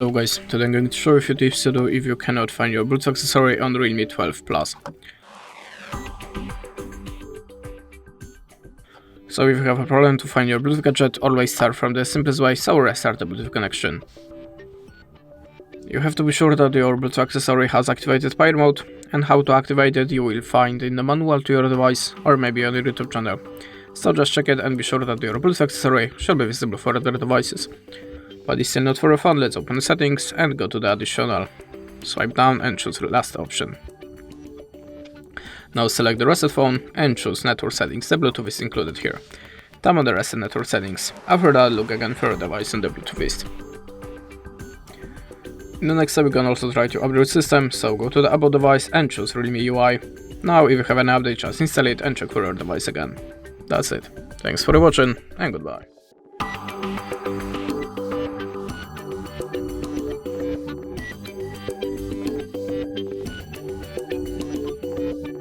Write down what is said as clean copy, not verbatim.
Hello guys, today I'm going to show you a few tips to do if you cannot find your Bluetooth accessory on REALME 12 Plus. So if you have a problem to find your Bluetooth gadget, always start from the simplest way, so restart the Bluetooth connection. You have to be sure that your Bluetooth accessory has activated pair mode, and how to activate it you will find in the manual to your device or maybe on your YouTube channel. So just check it and be sure that your Bluetooth accessory should be visible for other devices. But it's still not for fun. Let's open the settings and go to the additional. Swipe down and choose the last option. Now select the reset phone and choose network settings. The Bluetooth is included here. Tap on the reset network settings. After that, look again for your device on the Bluetooth list. In the next step, you can also try to upgrade system, so go to the About device and choose REALME UI. Now if you have an update, just install it and check for your device again. That's it. Thanks for watching and goodbye.